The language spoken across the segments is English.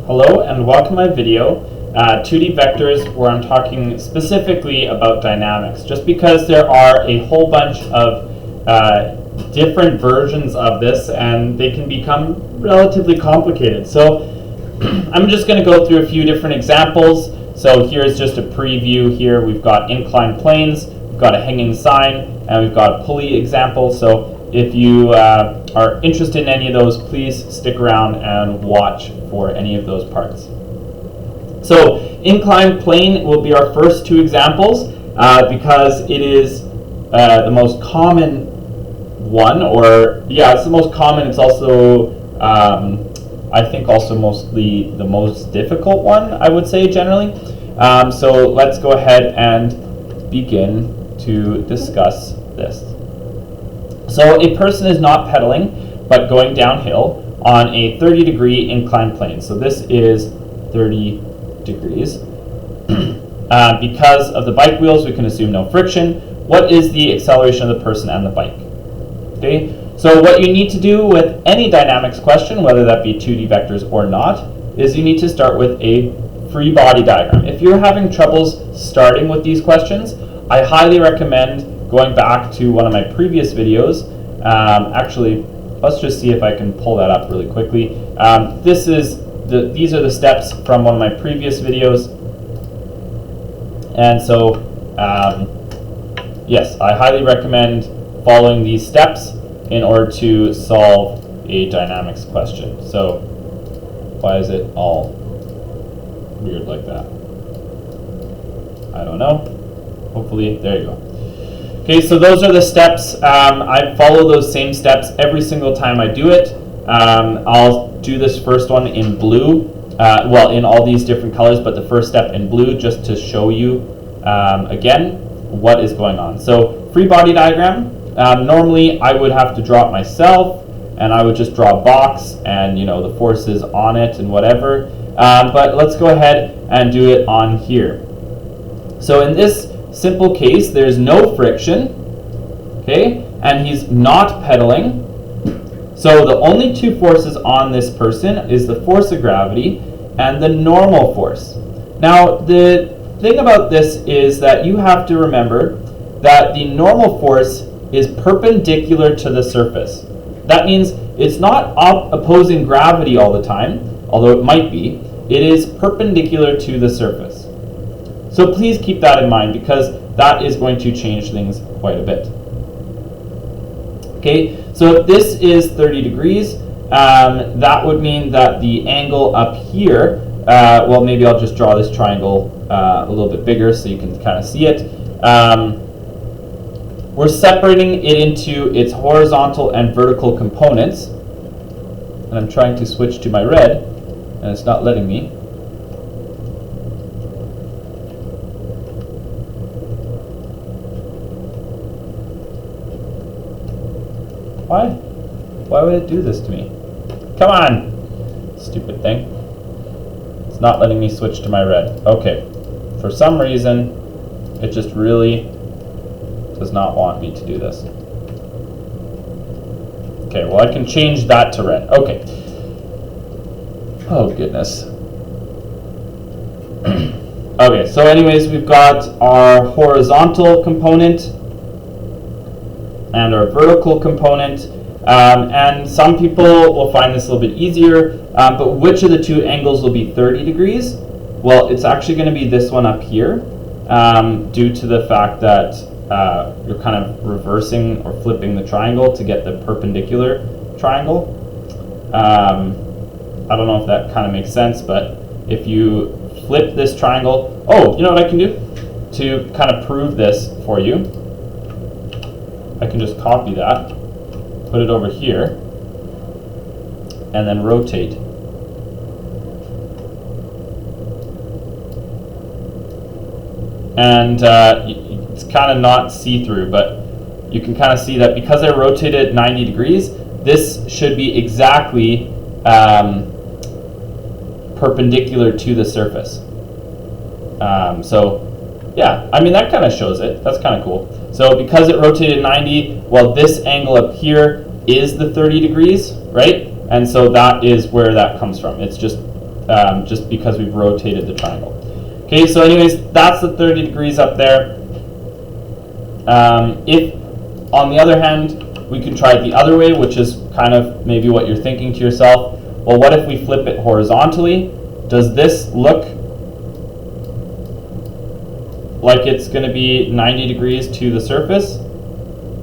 Hello and welcome to my video, 2D vectors, where I'm talking specifically about dynamics, just because there are a whole bunch of different versions of this and they can become relatively complicated. So I'm just going to go through a few different examples. So here's just a preview here. We've got inclined planes, we've got a hanging sign, and we've got a pulley example. So if you are interested in any of those, please stick around and watch for any of those parts. So inclined plane will be our first two examples because it is the most common one, or yeah, it's the most common. It's also, I think, also mostly the most difficult one, I would say generally. So let's go ahead and begin to discuss this. So a person is not pedaling, but going downhill on a 30-degree inclined plane. So this is 30 degrees. Because of the bike wheels, we can assume no friction. What is the acceleration of the person and the bike? Okay. So what you need to do with any dynamics question, whether that be 2D vectors or not, is you need to start with a free body diagram. If you're having troubles starting with these questions, I highly recommend going back to one of my previous videos. Actually, let's just see if I can pull that up really quickly. These are the steps from one of my previous videos. And so, yes, I highly recommend following these steps in order to solve a dynamics question. So, why is it all weird like that? I don't know. Hopefully, there you go. Okay, so those are the steps. I follow those same steps every single time I do it. I'll do this first one in blue, well, in all these different colors, but the first step in blue just to show you, again, what is going on. So, free body diagram. Normally, I would have to draw it myself, and I would just draw a box and, you know, the forces on it and whatever. But let's go ahead and do it on here. So in this simple case, there's no friction, okay, and he's not pedaling. So the only two forces on this person is the force of gravity and the normal force. Now, the thing about this is that you have to remember that the normal force is perpendicular to the surface. That means it's not opposing gravity all the time, although it might be. It is perpendicular to the surface. So please keep that in mind, because that is going to change things quite a bit. Okay, so if this is 30 degrees, that would mean that the angle up here, well, maybe I'll just draw this triangle a little bit bigger so you can kind of see it. We're separating it into its horizontal and vertical components. And I'm trying to switch to my red, and it's not letting me. Why would it do this to me? Come on! Stupid thing. It's not letting me switch to my red. Okay. For some reason, it just really does not want me to do this. Okay, well, I can change that to red. Okay. Oh, goodness. Okay, so anyways, we've got our horizontal component and our vertical component, and some people will find this a little bit easier, but which of the two angles will be 30 degrees? Well, it's actually going to be this one up here, due to the fact that you're kind of reversing or flipping the triangle to get the perpendicular triangle. I don't know if that kind of makes sense, but if you flip this triangle, oh, you know what I can do to kind of prove this for you? I can just copy that, put it over here, and then rotate. And it's kind of not see-through, but you can kind of see that because I rotated it 90 degrees, this should be exactly perpendicular to the surface. So yeah, I mean, that kind of shows it. That's kind of cool. So because it rotated 90, well, this angle up here is the 30 degrees, right? And so that is where that comes from. It's just just because we've rotated the triangle. Okay, so anyways, that's the 30 degrees up there. If, on the other hand, we can try it the other way, which is kind of maybe what you're thinking to yourself, well, what if we flip it horizontally? Does this look like it's going to be 90 degrees to the surface?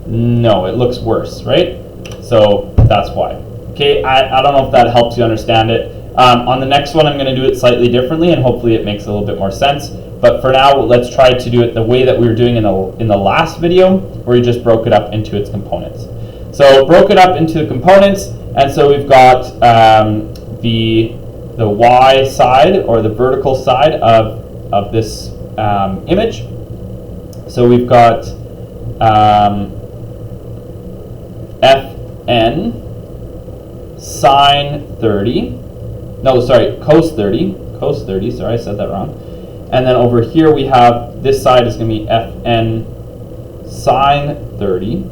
No, it looks worse, right? So that's why. Okay, I don't know if that helps you understand it. On the next one, I'm going to do it slightly differently, and hopefully it makes a little bit more sense. But for now, let's try to do it the way that we were doing in the last video, where we just broke it up into its components. So broke it up into the components, and so we've got the y side, or the vertical side of this image. So we've got Fn sine 30. No, sorry, cos 30. Cos 30, sorry, I said that wrong. And then over here we have, this side is going to be Fn sine 30.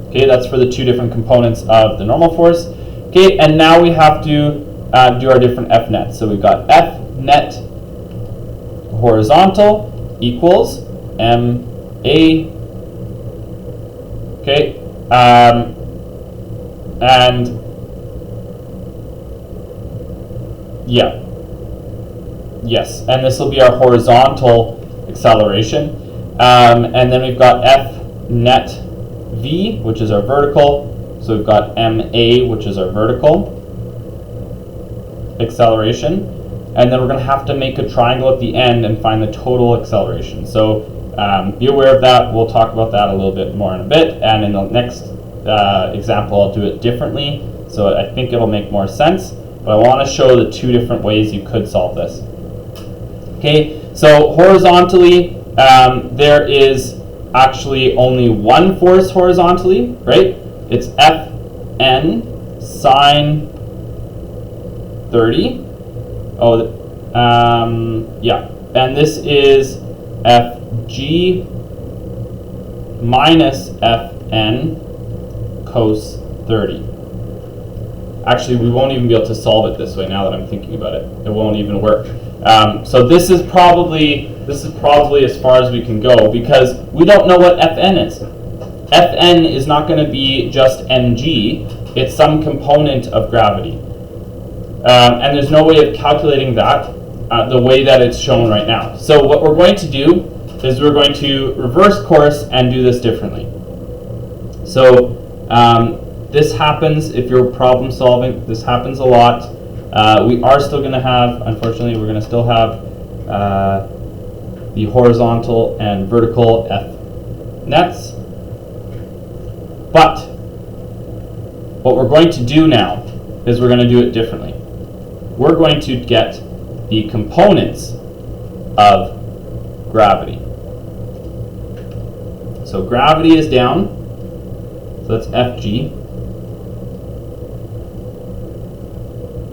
Okay, that's for the two different components of the normal force. Okay, and now we have to do our different F nets. So we've got F net horizontal equals MA. Okay, and yeah, yes, and this will be our horizontal acceleration. And then we've got F net V, which is our vertical. So we've got MA, which is our vertical acceleration. And then we're going to have to make a triangle at the end and find the total acceleration. So be aware of that. We'll talk about that a little bit more in a bit. And in the next example, I'll do it differently. So I think it'll make more sense. But I want to show the two different ways you could solve this. Okay, so horizontally, there is actually only one force horizontally, right? It's Fn sine 30. Oh, yeah. And this is Fg minus Fn cos 30. Actually, we won't even be able to solve it this way now that I'm thinking about it. It won't even work. So this is probably as far as we can go, because we don't know what Fn is. Fn is not going to be just mg. It's some component of gravity. And there's no way of calculating that the way that it's shown right now. So what we're going to do is we're going to reverse course and do this differently. So this happens if you're problem solving. This happens a lot. We are still going to have, unfortunately, we're going to still have the horizontal and vertical F nets. But what we're going to do now is we're going to do it differently. We're going to get the components of gravity. So gravity is down. So that's Fg.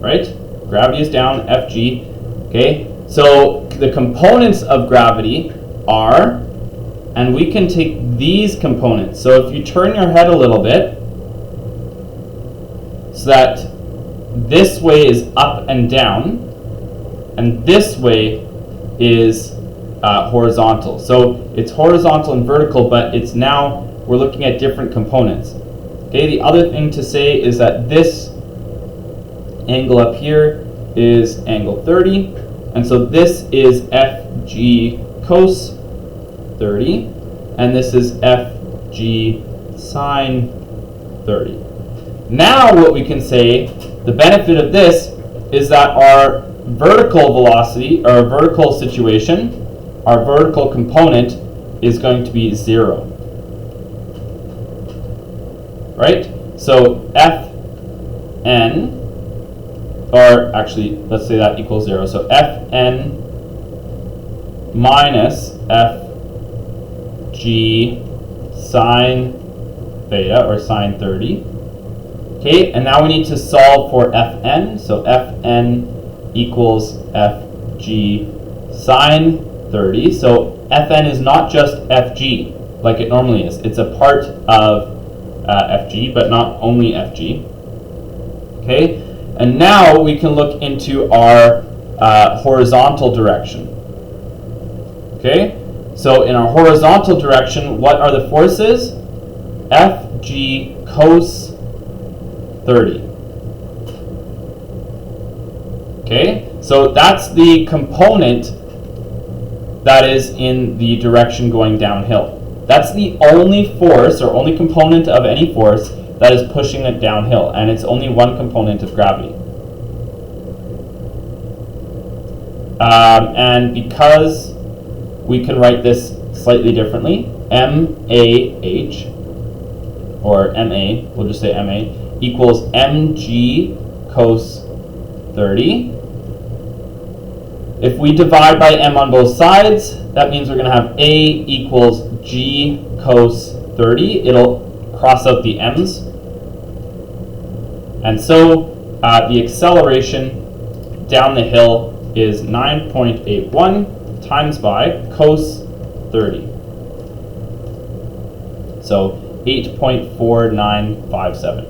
Right? Gravity is down, Fg. Okay? So the components of gravity are, and we can take these components. So if you turn your head a little bit, so that this way is up and down, and this way is horizontal. So it's horizontal and vertical, but it's now, we're looking at different components. Okay, the other thing to say is that this angle up here is angle 30, and so this is Fg cos 30, and this is Fg sine 30. Now what we can say, the benefit of this is that our vertical velocity, or vertical situation, our vertical component is going to be 0. Right? So Fn, or actually, let's say that equals 0. So Fn minus Fg sine theta, or sine 30. Okay, and now we need to solve for Fn. So Fn equals Fg sine 30. So Fn is not just Fg, like it normally is. It's a part of Fg, but not only Fg. Okay, And now we can look into our horizontal direction. Okay, so in our horizontal direction, what are the forces? Fg cos 30. Okay, so that's the component that is in the direction going downhill. That's the only force or only component of any force that is pushing it downhill, and it's only one component of gravity. And because we can write this slightly differently, MAH, or MA, we'll just say MA, equals mg cos 30. If we divide by m on both sides, that means we're going to have A equals g cos 30. It'll cross out the m's. And so the acceleration down the hill is 9.81 times by cos 30. So 8.4957.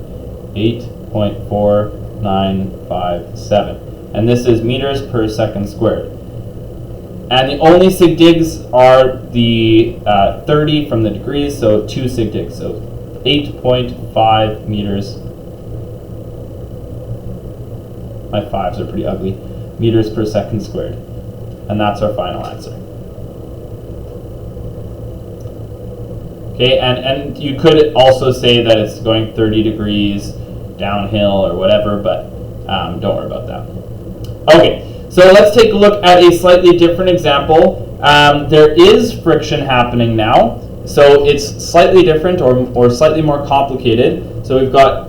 8.4957. And this is meters per second squared. And the only sig digs are the 30 from the degrees, so 2 sig digs. So 8.5 meters. My 5s are pretty ugly. Meters per second squared. And that's our final answer. Okay, and you could also say that it's going 30 degrees downhill or whatever, but don't worry about that. Okay, so let's take a look at a slightly different example. There is friction happening now, so it's slightly different or slightly more complicated. So we've got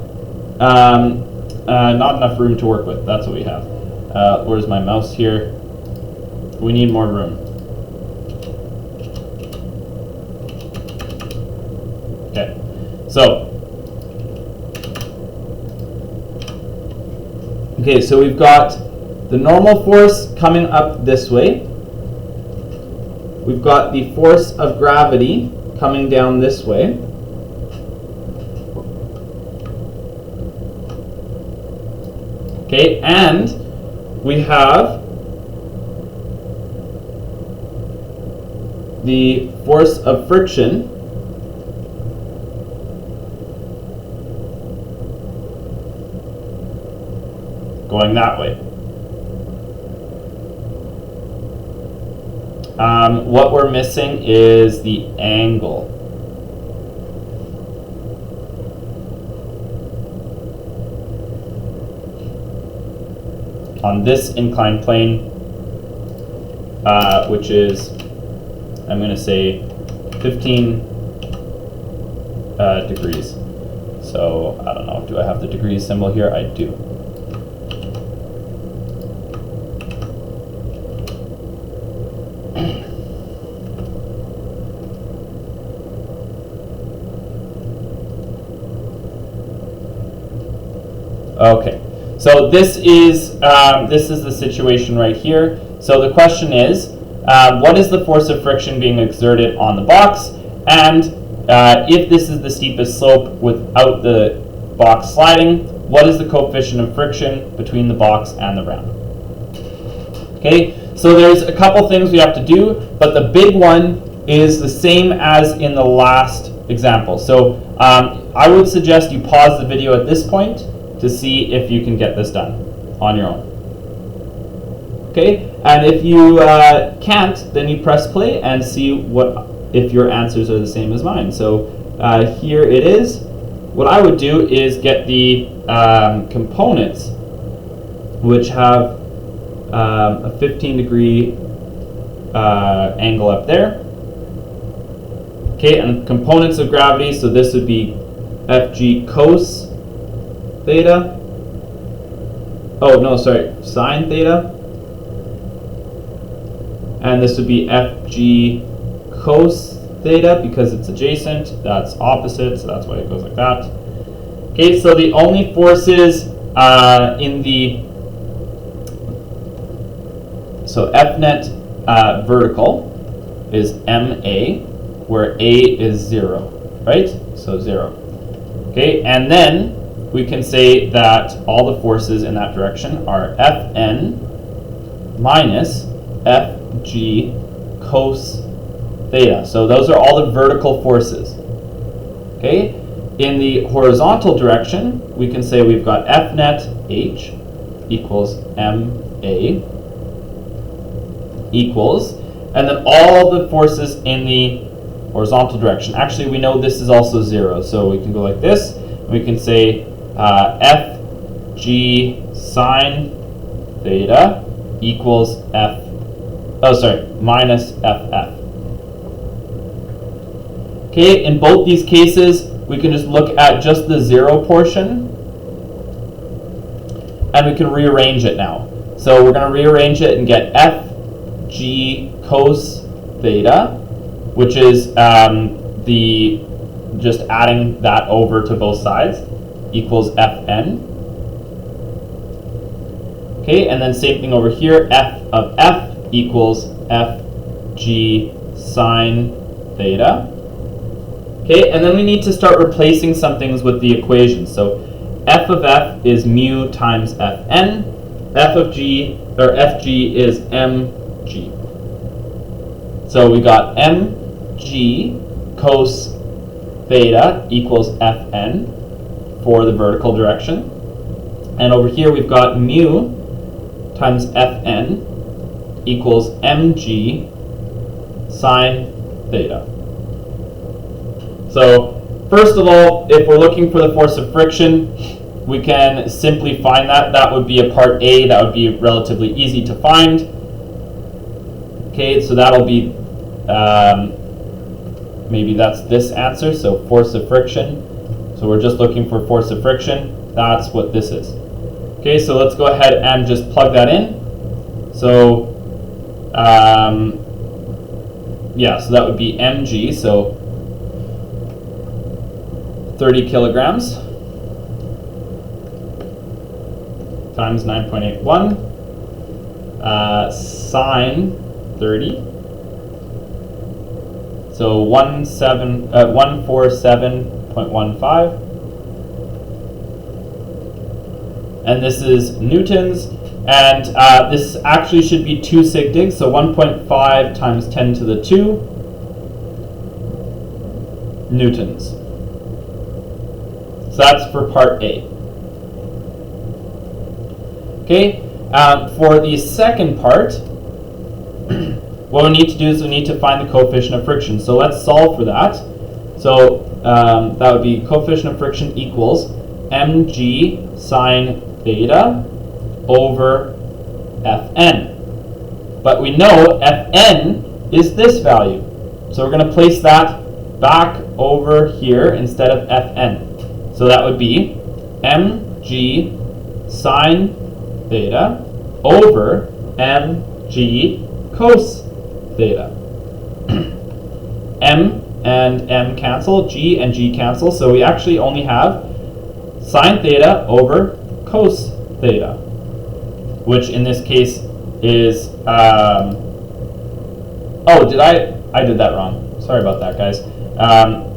not enough room to work with. That's what we have. Where's my mouse here? We need more room. Okay, so we've got the normal force coming up this way. We've got the force of gravity coming down this way. Okay, and we have the force of friction going that way. What we're missing is the angle. On this inclined plane, which is, I'm going to say 15 degrees. So I don't know, do I have the degrees symbol here? I do. Okay, so this is the situation right here. So the question is, what is the force of friction being exerted on the box? And if this is the steepest slope without the box sliding, what is the coefficient of friction between the box and the ramp? Okay, so there's a couple things we have to do, but the big one is the same as in the last example. So I would suggest you pause the video at this point to see if you can get this done on your own. Okay, and if you can't, then you press play and see if your answers are the same as mine. So here it is. What I would do is get the components, which have a 15-degree angle up there. Okay, and components of gravity, so this would be Fg cos theta. Oh, no, sorry, sine theta. And this would be Fg cos theta because it's adjacent. That's opposite, so that's why it goes like that. Okay, so the only forces in the... So F net vertical is MA, where A is 0, right? So 0. Okay, and then we can say that all the forces in that direction are Fn minus Fg cos theta. So those are all the vertical forces. Okay? In the horizontal direction, we can say we've got F net H equals MA equals, and then all the forces in the horizontal direction. Actually, we know this is also 0, so we can go like this. We can say Fg sine theta equals minus FF. Okay, in both these cases, we can just look at just the 0 portion, and we can rearrange it now. So we're going to rearrange it and get Fg cos theta, which is just adding that over to both sides, equals Fn. Okay, and then same thing over here, F of F equals Fg sine theta. Okay, and then we need to start replacing some things with the equation. So F of F is mu times Fn. F of G, or Fg is mg. So we got mg cos theta equals Fn for the vertical direction. And over here we've got mu times Fn equals mg sine theta. So first of all, if we're looking for the force of friction, we can simply find that. That would be a part A. That would be relatively easy to find. Okay, so that'll be, maybe that's this answer, so force of friction. So we're just looking for force of friction. That's what this is. Okay, so let's go ahead and just plug that in. So, yeah, so that would be mg, so 30 kilograms times 9.81 sine 30. So 147.15. And this is newtons. And this actually should be 2 sig dig, so 1.5 times 10 to the 2 newtons. So that's for part A. Okay, for the second part, what we need to do is we need to find the coefficient of friction. So let's solve for that. So that would be coefficient of friction equals mg sine theta over Fn. But we know Fn is this value. So we're going to place that back over here instead of Fn. So that would be mg sine theta over mg cos theta. M and m cancel, g and g cancel, so we actually only have sine theta over cos theta, which in this case is, I did that wrong. Sorry about that, guys.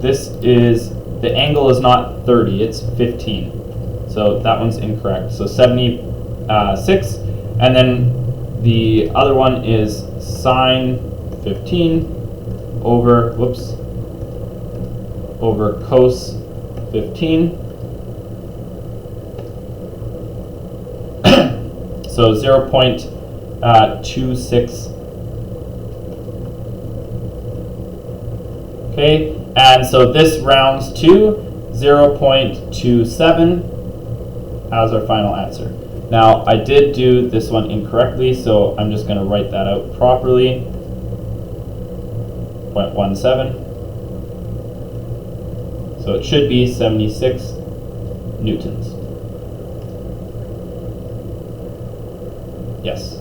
This is, the angle is not 30, it's 15. So that one's incorrect. So 76, and then the other one is sine 15 over, over cos 15. So 0.26. Okay, and so this rounds to 0.27 as our final answer. Now, I did do this one incorrectly, so I'm just going to write that out properly. 0.17. So it should be 76 newtons. Yes.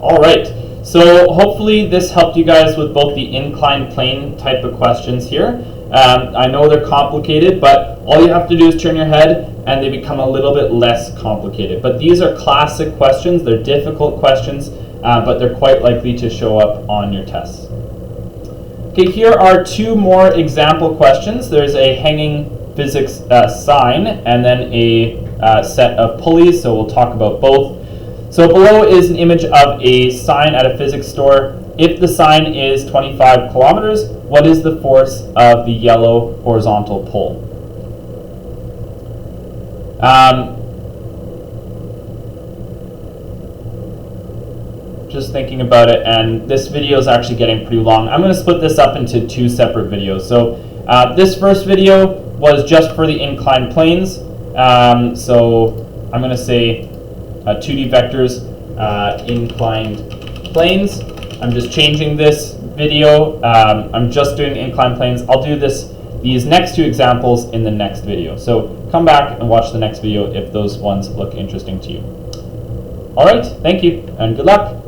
All right. So hopefully this helped you guys with both the inclined plane type of questions here. I know they're complicated, but all you have to do is turn your head and they become a little bit less complicated. But these are classic questions. They're difficult questions. but they're quite likely to show up on your tests. Okay, here are two more example questions. There's a hanging physics sign and then a set of pulleys, so we'll talk about both. So below is an image of a sign at a physics store. If the sign is 25 kilometers, what is the force of the yellow horizontal pull? Just thinking about it, and this video is actually getting pretty long. I'm going to split this up into two separate videos. So this first video was just for the inclined planes. So I'm going to say 2D vectors, inclined planes. I'm just changing this video. I'm just doing inclined planes. I'll do these next two examples in the next video. So come back and watch the next video if those ones look interesting to you. All right, thank you, and good luck.